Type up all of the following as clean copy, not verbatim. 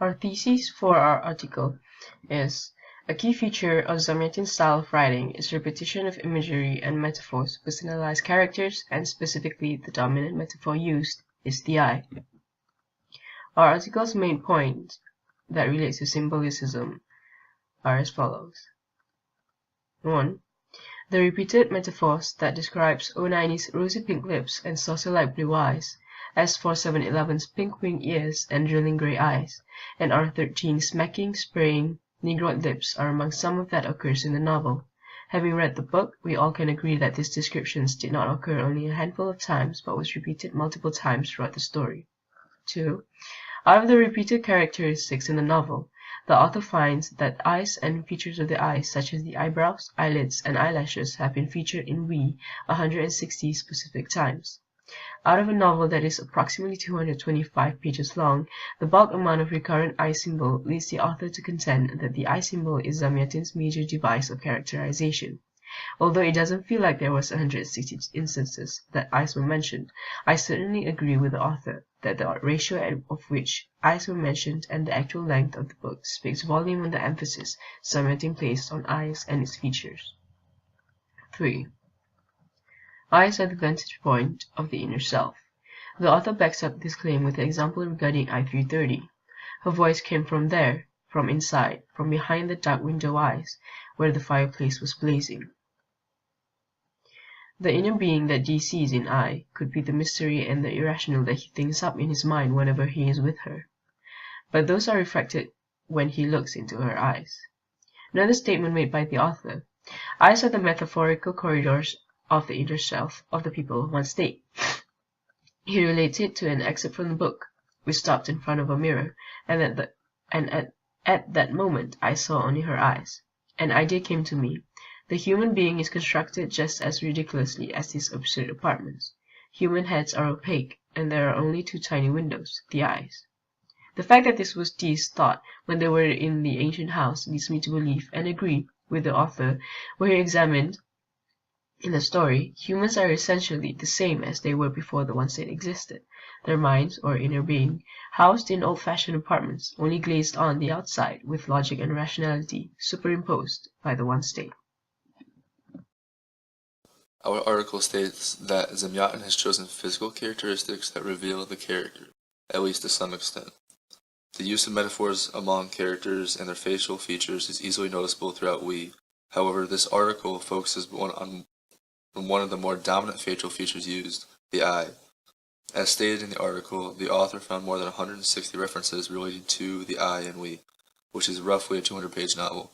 Our thesis for our article is a key feature of Zamyatin's style of writing is repetition of imagery and metaphors, personalized characters, and specifically the dominant metaphor used is the eye. Our article's main points that relates to symbolicism are as follows. 1. The repeated metaphors that describes O90's rosy pink lips and saucer-like blue eyes, S4711's pink-winged ears and drilling gray eyes, and R13's smacking, spraying, negroid lips are among some of that occurs in the novel. Having read the book, we all can agree that these descriptions did not occur only a handful of times but was repeated multiple times throughout the story. 2. Out of the repeated characteristics in the novel, the author finds that eyes and features of the eyes, such as the eyebrows, eyelids, and eyelashes, have been featured in We 160 specific times. Out of a novel that is approximately 225 pages long, the bulk amount of recurrent eye symbol leads the author to contend that the eye symbol is Zamyatin's major device of characterization. Although it doesn't feel like there was 160 instances that eyes were mentioned, I certainly agree with the author that the ratio of which eyes were mentioned and the actual length of the book speaks volume on the emphasis Zamyatin placed on eyes and its features. 3. Eyes are the vantage point of the inner self. The author backs up this claim with an example regarding I-330. Her voice came from there, from inside, from behind the dark window eyes, where the fireplace was blazing. The inner being that D sees in I could be the mystery and the irrational that he thinks up in his mind whenever he is with her. But those are reflected when he looks into her eyes. Another statement made by the author: eyes are the metaphorical corridors of the inner self of the people of one state. He relates it to an excerpt from the book. We stopped in front of a mirror, and at that moment I saw only her eyes. An idea came to me. The human being is constructed just as ridiculously as these absurd apartments. Human heads are opaque, and there are only two tiny windows, the eyes. The fact that this was Dee's thought when they were in the ancient house leads me to believe and agree with the author where he examined in the story, humans are essentially the same as they were before the one state existed, their minds, or inner being, housed in old-fashioned apartments, only glazed on the outside with logic and rationality superimposed by the one state. Our article states that Zamyatin has chosen physical characteristics that reveal the character, at least to some extent. The use of metaphors among characters and their facial features is easily noticeable throughout We. However, this article focuses on one of the more dominant facial features used, the eye. As stated in the article, the author found more than 160 references related to the eye in We, which is roughly a 200-page novel.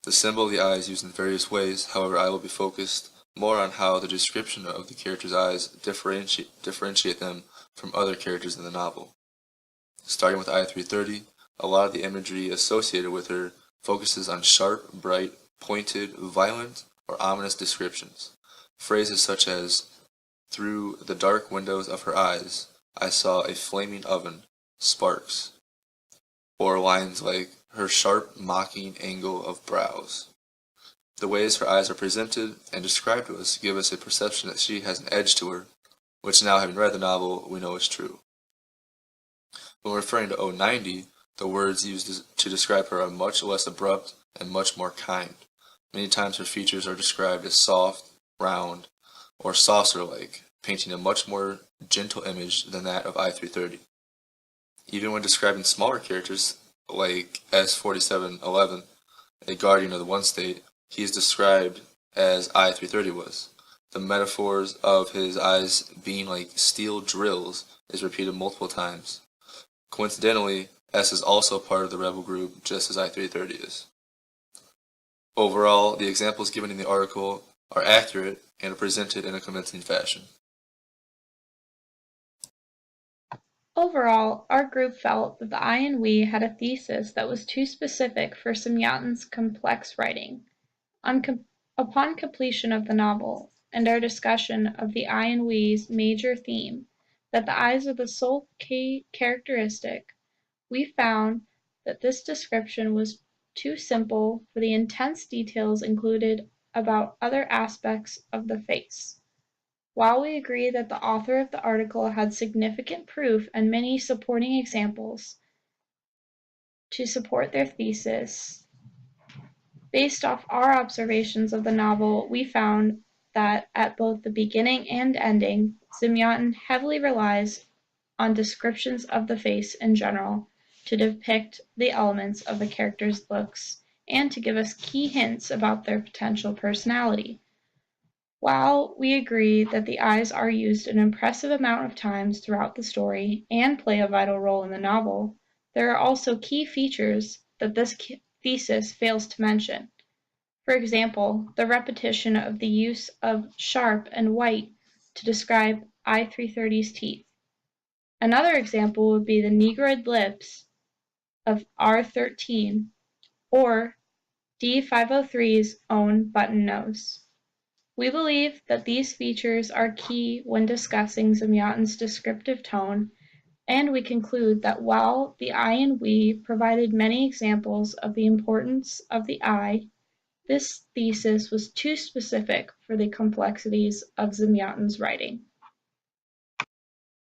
The symbol of the eye is used in various ways, however I will be focused more on how the description of the character's eyes differentiate them from other characters in the novel. Starting with I-330, a lot of the imagery associated with her focuses on sharp, bright, pointed, violent, or ominous descriptions. Phrases such as, "Through the dark windows of her eyes, I saw a flaming oven, sparks," or lines like, "her sharp, mocking angle of brows." The ways her eyes are presented and described to us give us a perception that she has an edge to her, which now, having read the novel, we know is true. When referring to O90, the words used to describe her are much less abrupt and much more kind. Many times her features are described as soft, round, or saucer-like, painting a much more gentle image than that of I-330. Even when describing smaller characters, like S4711, a guardian of the one state, he is described as I-330 was. The metaphors of his eyes being like steel drills is repeated multiple times. Coincidentally, S is also part of the rebel group, just as I-330 is. Overall, the examples given in the article are accurate and are presented in a convincing fashion. Overall, our group felt that the I and We had a thesis that was too specific for Zamyatin's complex writing. Upon completion of the novel, and our discussion of the I and We's major theme, that the eyes are the sole characteristic, we found that this description was too simple for the intense details included about other aspects of the face. While we agree that the author of the article had significant proof and many supporting examples, to support their thesis. Based off our observations of the novel, we found that at both the beginning and ending, Zamyatin heavily relies on descriptions of the face in general to depict the elements of the characters' looks and to give us key hints about their potential personality. While we agree that the eyes are used an impressive amount of times throughout the story and play a vital role in the novel, there are also key features that this thesis fails to mention. For example, the repetition of the use of sharp and white to describe I-330's teeth. Another example would be the negroid lips of R13 or D503's own button nose. We believe that these features are key when discussing Zamyatin's descriptive tone, and we conclude that while the I and we provided many examples of the importance of the I, this thesis was too specific for the complexities of Zamyatin's writing.